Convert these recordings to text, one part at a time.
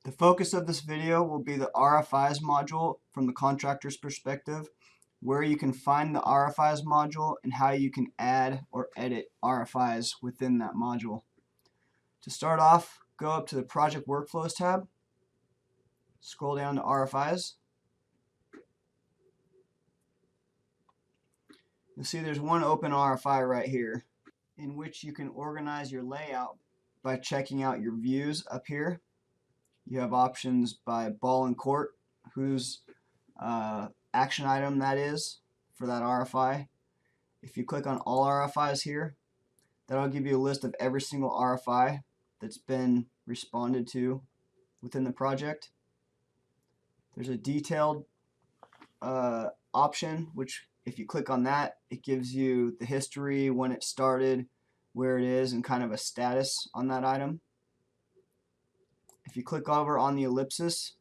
The focus of this video will be the RFIs module from the contractor's perspective, where you can find the RFIs module and how you can add or edit RFIs within that module. To start off, go up to the Project Workflows tab, scroll down to RFIs. You'll see there's one open RFI right here in which you can organize your layout by checking out your views up here. You have options by ball and court, whose action item that is for that RFI. If you click on all RFIs here, that'll give you a list of every single RFI that's been responded to within the project. There's a detailed option, which if you click on that, it gives you the history, when it started, where it is, and kind of a status on that item. If you click over on the ellipsis,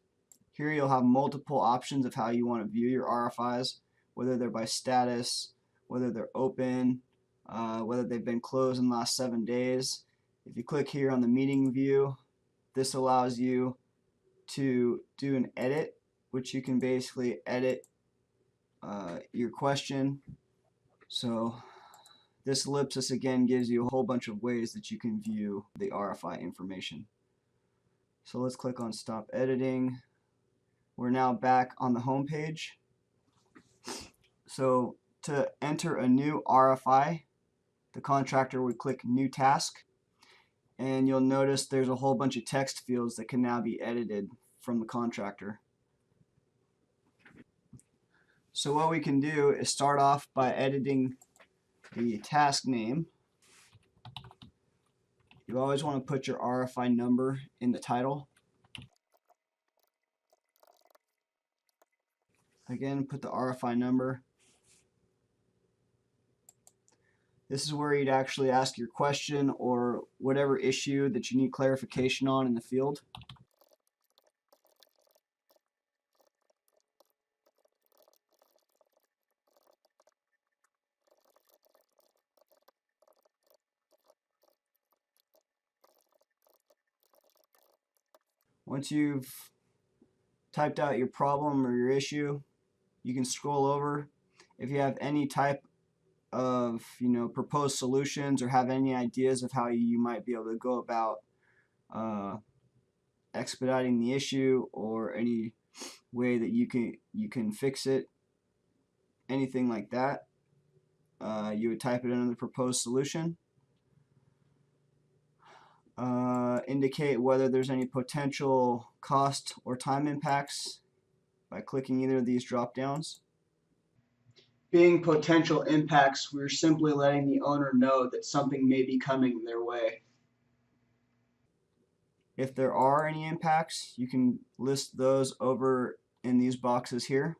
here you'll have multiple options of how you want to view your RFIs, whether they're by status, whether they're open, whether they've been closed in the last 7 days. If you click here on the meeting view, this allows you to do an edit, which you can basically edit your question. So this ellipsis again gives you a whole bunch of ways that you can view the RFI information. So let's click on Stop Editing. We're now back on the home page. So to enter a new RFI, the contractor would click New Task, and you'll notice there's a whole bunch of text fields that can now be edited from the contractor. So what we can do is start off by editing the task name. You always want to put your RFI number in the title. Again, put the RFI number. This is where you'd actually ask your question or whatever issue that you need clarification on in the field. Once you've typed out your problem or your issue, you can scroll over. If you have any type of proposed solutions or have any ideas of how you might be able to go about expediting the issue or any way that you can fix it, anything like that, you would type it under the proposed solution. Indicate whether there's any potential cost or time impacts by clicking either of these drop downs. Being potential impacts, we're simply letting the owner know that something may be coming their way. If there are any impacts, you can list those over in these boxes here.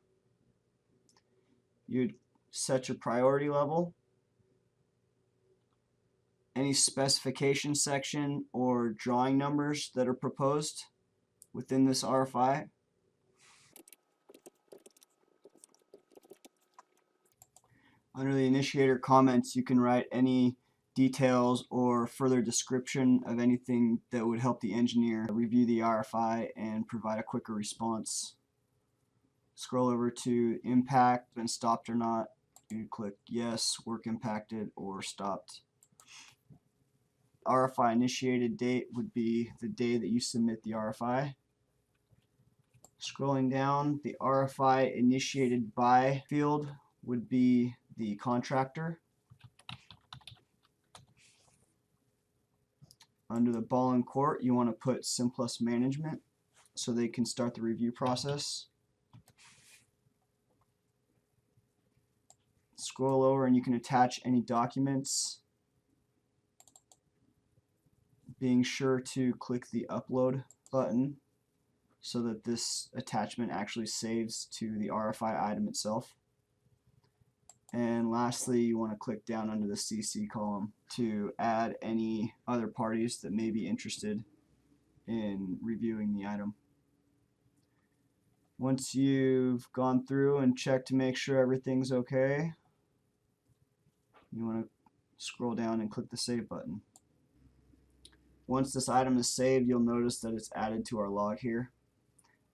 You'd set your priority level, any specification section or drawing numbers that are proposed within this RFI. Under the initiator comments, you can write any details or further description of anything that would help the engineer review the RFI and provide a quicker response. Scroll over to impact, been stopped or not. You click yes, work impacted or stopped. RFI initiated date would be the day that you submit the RFI. Scrolling down, the RFI initiated by field would be the contractor. Under the ball and court, you want to put Simplus management so they can start the review process. Scroll over and you can attach any documents, being sure to click the upload button so that this attachment actually saves to the RFI item itself. And lastly, you want to click down under the CC column to add any other parties that may be interested in reviewing the item. Once you've gone through and checked to make sure everything's okay, you want to scroll down and click the Save button. Once this item is saved, you'll notice that it's added to our log here,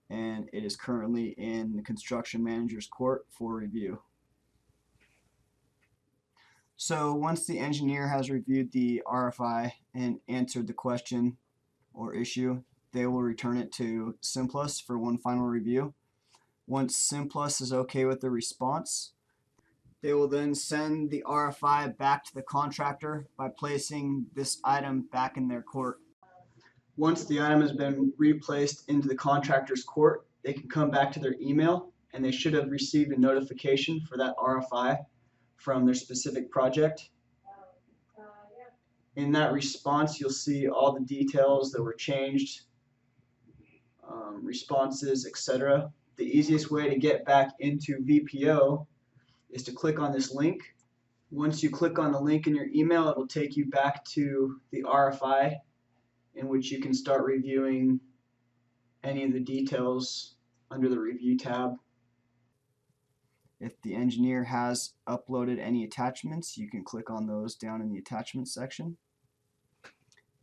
and it is currently in the construction manager's court for review. So once the engineer has reviewed the RFI and answered the question or issue, they will return it to Simplus for one final review. Once Simplus is okay with the response, they will then send the RFI back to the contractor by placing this item back in their court. Once the item has been replaced into the contractor's court, they can come back to their email and they should have received a notification for that RFI from their specific project. In that response, you'll see all the details that were changed, responses, etc. The easiest way to get back into VPO is to click on this link. Once you click on the link in your email, it will take you back to the RFI in which you can start reviewing any of the details under the review tab. If the engineer has uploaded any attachments, you can click on those down in the attachments section.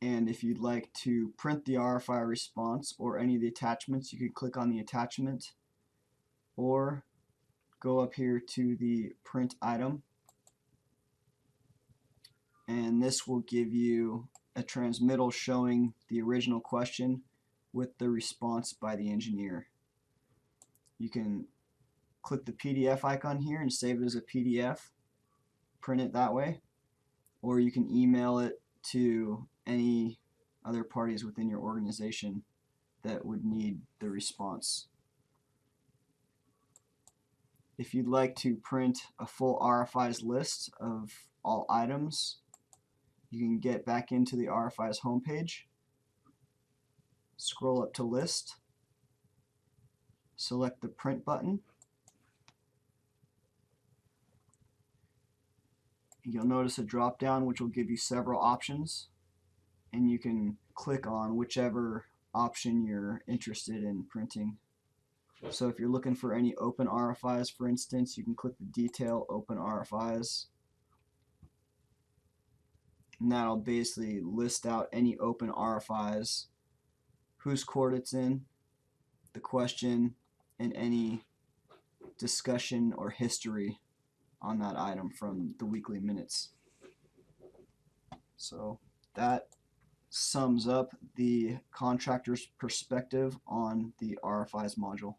And if you'd like to print the RFI response or any of the attachments, you can click on the attachment or go up here to the print item, and this will give you a transmittal showing the original question with the response by the engineer. You can click the PDF icon here and save it as a PDF, print it that way, or you can email it to any other parties within your organization that would need the response. If you'd like to print a full RFI's list of all items, you can get back into the RFI's homepage, scroll up to list, select the print button. You'll notice a drop down which will give you several options, and you can click on whichever option you're interested in printing. So if you're looking for any open RFIs, for instance, you can click the detail open RFIs, and that'll basically list out any open RFIs, whose court it's in, the question, and any discussion or history on that item from the weekly minutes. So that sums up the contractor's perspective on the RFIs module.